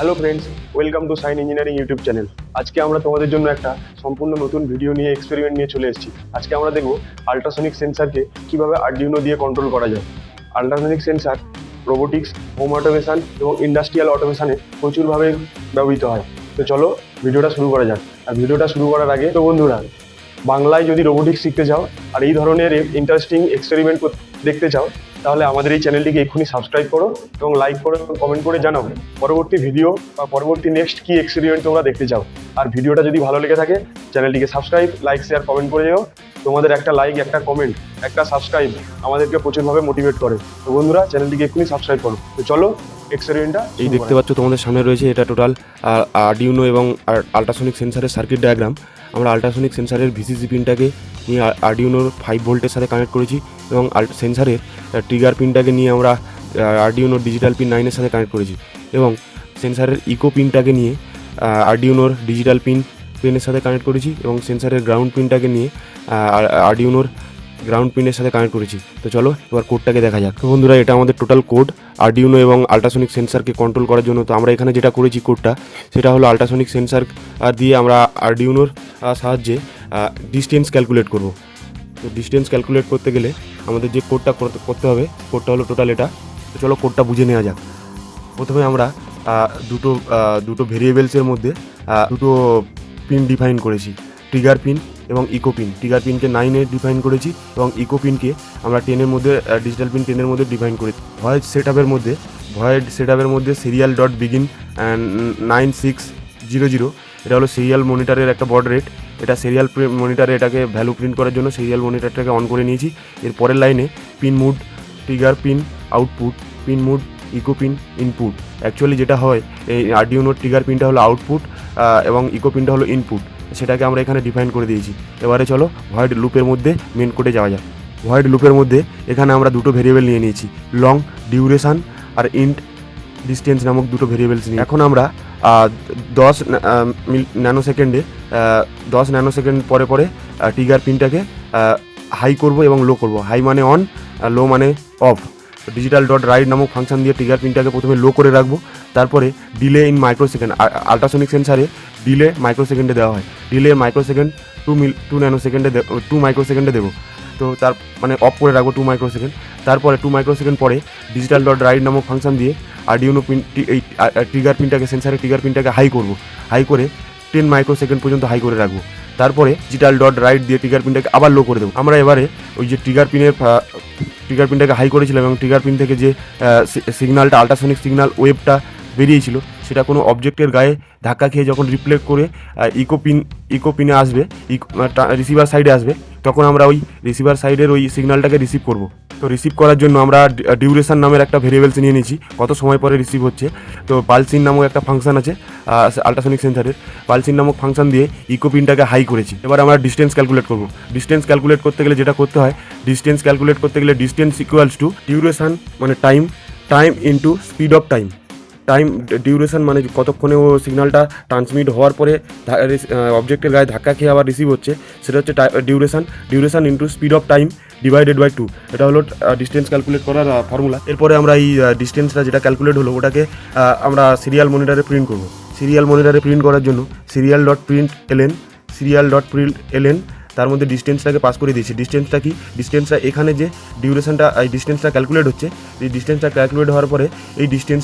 Hello friends, welcome to Sign Engineering YouTube channel. আজকে আমরা তোমাদের জন্য একটা সম্পূর্ণ নতুন ভিডিও নিয়ে এক্সপেরিমেন্ট নিয়ে চলে এসেছি। আজকে আমরা দেখব আল্ট্রাসনিক সেন্সারকে কিভাবে আরডিউনো দিয়ে কন্ট্রোল করা যায়। Ultrasonic sensor robotics, home automation এবং ইন্ডাস্ট্রিয়াল অটোমেশনে প্রচুরভাবে ব্যবহৃত হয়। তো চলো ভিডিওটা শুরু করা যাক। আর ভিডিওটা শুরু করার আগে তো বন্ধুরা, বাংলায় যদি রোবোটিক্স শিখতে চাও আর এই ধরনের ইন্টারেস্টিং এক্সপেরিমেন্ট দেখতে চাও, তাহলে আমাদের এই চ্যানেলটিকে এক্ষুনি সাবস্ক্রাইব করো এবং লাইক করো এবং কমেন্ট করে জানাও পরবর্তী ভিডিও বা পরবর্তী নেক্সট কি এক্সপেরিমেন্ট তোমরা দেখতে চাও। আর ভিডিওটা যদি ভালো লেগে থাকে চ্যানেলটিকে সাবস্ক্রাইব, লাইক, শেয়ার, কমেন্ট করে যেও। তোমাদের একটা লাইক, একটা কমেন্ট, একটা সাবস্ক্রাইব আমাদেরকে প্রচুরভাবে মোটিভেট করে। তো বন্ধুরা, চ্যানেলটিকে এক্ষুনি সাবস্ক্রাইব করো। তো চলো এক্সপেরিমেন্টটা এই দেখতে পাচ্ছ তোমাদের সামনে রয়েছে, এটা টোটাল আরডিউনো এবং আল্ট্রাসনিক সেন্সারের সার্কিট ডায়াগ্রাম। আমরা আল্ট্রাসনিক সেন্সারের ভিসিসি পিনটাকে নিয়ে আরডিউনোর 5 ভোল্টের সাথে কানেক্ট করেছি এবং সেন্সারের ট্রিগার পিনটাকে নিয়ে আমরা আরডিউনোর ডিজিটাল পিন 9 এর সাথে কানেক্ট করেছি এবং সেন্সারের ইকো পিনটাকে নিয়ে আরডিউনোর ডিজিটাল পিনের সাথে কানেক্ট করেছি এবং সেন্সারের গ্রাউন্ড পিনটাকে নিয়ে আরডিউনোর গ্রাউন্ড পিনের সাথে কানেক্ট করেছি। তো চলো এবার কোডটাকে দেখা যাক। তো বন্ধুরা, এটা আমাদের টোটাল কোড আরডিউনো এবং আল্ট্রাসনিক সেন্সারকে কন্ট্রোল করার জন্য। তো আমরা এখানে যেটা করেছি কোডটা, সেটা হলো আল্ট্রাসনিক সেন্সার দিয়ে আমরা আরডিউনোর সাহায্যে ডিস্টেন্স ক্যালকুলেট করব। তো ডিস্টেন্স ক্যালকুলেট করতে গেলে আমাদের যে কোডটা করতে হবে, কোডটা হলো টোটাল এটা। তো চলো কোডটা বুঝে নেওয়া যাক। প্রথমে আমরা দুটো ভেরিয়েবলসের মধ্যে দুটো পিন ডিফাইন করেছি, ট্রিগার পিন এবং ইকো পিন। ট্রিগার পিনকে 9 ডিফাইন করেছি এবং ইকো পিনকে আমরা 10 মধ্যে, ডিজিটাল পিন 10 মধ্যে ডিফাইন করেছি। ভয়েড সেটআপের মধ্যে সিরিয়াল ডট বিগিন 9600, এটা হলো সিরিয়াল মনিটরের একটা বড রেট। এটা সিরিয়াল মনিটরে এটাকে ভ্যালু প্রিন্ট করার জন্য সিরিয়াল মনিটরটাকে অন করে নিয়েছি। এর পরের লাইনে pin mode, trigger pin output, pin mode, echo pin input. Actually যেটা হয়, এই আরডিউনোর ট্রিগার পিনটা হলো আউটপুট এবং ইকো পিনটা হলো ইনপুট, সেটাকে আমরা এখানে ডিফাইন করে দিয়েছি। এবারে চলো ভয়েড লুপের মধ্যে মেন কোডে যাওয়া যাক। ভয়েড লুপের মধ্যে এখানে আমরা দুটো ভেরিয়েবল নিয়ে নিয়েছি, লং ডিউরেশন আর ইন্ট ডিস্টেন্স নামক দুটো ভেরিয়েবলস নিয়ে। এখন আমরা 10 ন্যানোসেকেন্ড পরে পরে ট্রিগার পিনটাকে হাই করব এবং লো করব। হাই মানে অন, লো মানে অফ। ডিজিটাল ডট রাইট নামক ফাংশন দিয়ে ট্রিগার পিনটাকে প্রথমে লো করে রাখবো, তারপরে ডিলে ইন মাইক্রোসেকেন্ড। আল্ট্রাসনিক সেন্সারে ডিলে মাইক্রোসেকেন্ডে দেওয়া হয়। ডিলে মাইক্রোসেকেন্ড 2 মাইক্রোসেকেন্ডে দেবো। তো তার মানে অফ করে রাখবো 2 মাইক্রোসেকেন্ড। তারপরে 2 মাইক্রোসেকেন্ড পরে ডিজিটাল ডট রাইট নামক ফাংশন দিয়ে আরডিউনো পিন, এই ট্রিগার পিনটাকে, সেন্সারের ট্রিগার পিনটাকে হাই করবো। হাই করে 10 মাইক্রোসেকেন্ড পর্যন্ত হাই করে রাখবো। তারপরে ডিজিটাল ডট রাইট দিয়ে ট্রিগার পিনটাকে আবার লো করে দেবো। আমরা এবারে ওই যে ট্রিগার পিনটাকে হাই করেছিলাম এবং ট্রিগার পিন থেকে যে সিগন্যালটা, আল্ট্রাসনিক সিগন্যাল ওয়েভটা বেরিয়েছিল, সেটা কোনো অবজেক্টের গায়ে ধাক্কা খেয়ে যখন রিফ্লেক্ট করে ইকো পিনে আসবে, রিসিভার সাইডে আসবে, তখন আমরা ওই রিসিভার সাইডের ওই সিগন্যালটাকে রিসিভ করব। তো রিসিভ করার জন্য আমরা ডিউরেশন নামের একটা ভেরিয়েবলস নিয়ে নিয়েছি, কত সময় পরে রিসিভ হচ্ছে। তো পালসিন নামক একটা ফাংশন আছে আল্ট্রাসনিক সেন্সারের, পালসিন নামক ফাংশন দিয়ে ইকো পিনটাকে হাই করেছি। এবার আমরা ডিস্টেন্স ক্যালকুলেট করব। ডিস্টেন্স ক্যালকুলেট করতে গেলে যেটা করতে হয়, ডিস্টেন্স ইকুয়ালস টু ডিউরেশন মানে time into speed of time. Duration মানে কতক্ষণে ও সিগন্যালটা ট্রান্সমিট হওয়ার পরে অবজেক্টের গায়ে ধাক্কা খেয়ে আবার রিসিভ হচ্ছে, সেটা হচ্ছে duration into speed of time divided by 2। এটা হলো ডিস্টেন্স ক্যালকুলেট করার ফর্মুলা। এরপরে আমরা এই ডিস্টেন্সটা যেটা ক্যালকুলেট হলো, ওটাকে আমরা সিরিয়াল মনিটরে প্রিন্ট করব। সিরিয়াল মনিটরে প্রিন্ট করার জন্য সিরিয়াল ডট প্রিন্ট এলএন, তার মধ্যে ডিস্টেন্সটাকে পাস করে দিয়েছি। ডিস্টেন্সটা কি? ডিস্টেন্সটা এখানে যে ডিস্টেন্সটা ক্যালকুলেট হচ্ছে, এই ডিস্টেন্সটা ক্যালকুলেট হওয়ার পরে এই ডিস্টেন্স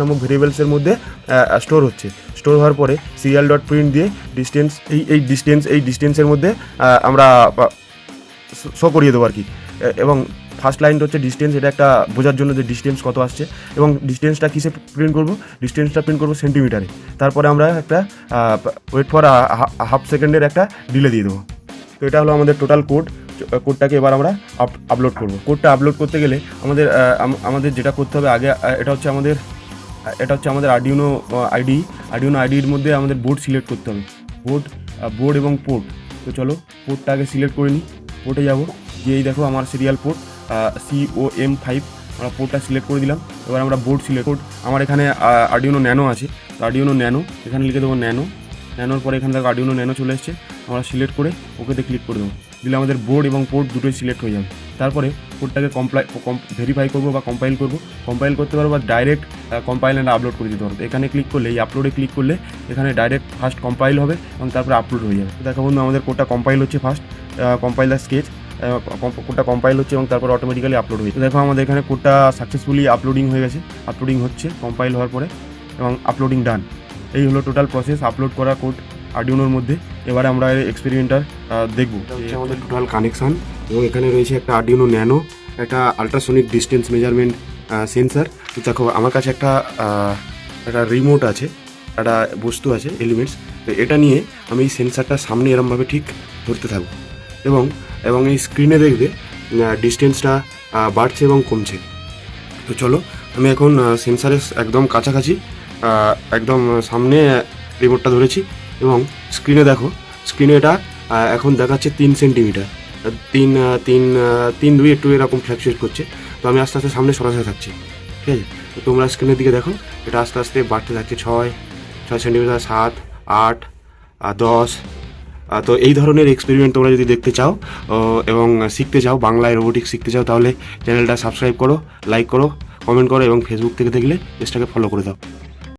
নামক ভেরিয়েবলসের মধ্যে স্টোর হচ্ছে। স্টোর হওয়ার পরে সিরিয়াল ডট প্রিন্ট দিয়ে এই ডিস্টেন্সের মধ্যে আমরা শো করিয়ে দেবো আর কি। এবং ফার্স্ট লাইনটা হচ্ছে ডিস্টেন্স, এটা একটা বোঝার জন্য যে ডিস্টেন্স কত আসছে। এবং ডিস্টেন্সটা কিসে প্রিন্ট করবো? ডিস্টেন্সটা প্রিন্ট করবো সেন্টিমিটারে। তারপরে আমরা একটা ওয়েট ফর হাফ সেকেন্ডের একটা ডিলে দিয়ে দেবো। তো এটা হলো আমাদের টোটাল কোডটাকে এবার আমরা আপলোড করব। কোডটা আপলোড করতে গেলে আমাদের যেটা করতে হবে আগে, এটা হচ্ছে আমাদের আরডিউনো আইডির মধ্যে আমাদের বোর্ড সিলেক্ট করতে হবে, বোর্ড এবং পোর্ট। তো চলো পোর্টটা আগে সিলেক্ট করে নিই। পোর্টে যাবো, এই দেখো আমার সিরিয়াল পোর্ট COM5, আমরা পোর্টটা সিলেক্ট করে দিলাম। এবার আমরা বোর্ড সিলেক্ট, আমার এখানে আরডিউনো ন্যানো আছে, তো আরডিউনো ন্যানো এখানে লিখে দেবো ন্যানোর পরে এখানে দেখো আরডিউনো ন্যানো চলে এসছে। আমরা সিলেক্ট করে ওকেতে ক্লিক করে দেবো, দিলে আমাদের বোর্ড এবং পোর্ট দুটোই সিলেক্ট হয়ে যাবে। তারপরে কোডটাকে ভেরিফাই করবো বা কম্পাইল করবো, কম্পাইল করতে পারবো বা ডাইরেক্ট কম্পাইল অ্যান্ড আপলোড করে দিতে পারবো। এখানে ক্লিক করলে, এই আপলোডে ক্লিক করলে এখানে ডাইরেক্ট ফার্স্ট কম্পাইল হবে এবং তারপরে আপলোড হয়ে যাবে। দেখো বন্ধু, আমাদের কোডটা কম্পাইল হচ্ছে, ফার্স্ট কম্পাইল দ্য স্কেচ, কোডটা কম্পাইল হচ্ছে এবং তারপর অটোমেটিক্যালি আপলোড হয়েছে। দেখো আমাদের এখানে কোডটা সাকসেসফুলি আপলোডিং হয়ে গেছে, আপলোডিং হচ্ছে কম্পাইল হওয়ার পরে এবং আপলোডিং ডান। এই হলো টোটাল প্রসেস আপলোড করা কোড আর্ডিনোর মধ্যে। এবারে আমরা এক্সপেরিমেন্টটা দেখবো। হচ্ছে আমাদের টোটাল কানেকশান এবং এখানে রয়েছে একটা আর্ডিনো ন্যানো, একটা আলট্রাসনিক ডিস্টেন্স মেজারমেন্ট সেন্সার। তো দেখো আমার কাছে একটা রিমোট আছে, একটা বস্তু আছে এলিমেন্টস। তো এটা নিয়ে আমি এই সেন্সারটা সামনে এরমভাবে ঠিক ধরতে থাকবো এবং এই স্ক্রিনে দেখবে ডিস্টেন্সটা বাড়ছে এবং কমছে। তো চলো আমি এখন সেন্সারের একদম কাছাকাছি একদম সামনে রিমোটটা ধরেছি এবং স্ক্রিনে দেখো, স্ক্রিনে এটা এখন দেখাচ্ছে 3 সেন্টিমিটার, 3.2 একটু এরকম ফ্ল্যাকচুয়েট করছে। তো আমি আস্তে আস্তে সামনে সরাসরি থাকছি, ঠিক আছে। তো তোমরা স্ক্রিনের দিকে দেখো, এটা আস্তে আস্তে বাড়তে থাকছে, 6 সেন্টিমিটার, 7, 8, 10। তো এই ধরনের এক্সপেরিমেন্ট তোমরা যদি দেখতে চাও এবং শিখতে চাও, বাংলায় রোবোটিক্স শিখতে চাও, তাহলে চ্যানেলটা সাবস্ক্রাইব করো, লাইক করো, কমেন্ট করো এবং ফেসবুক থেকে দেখলে পেজটাকে ফলো করে দাও।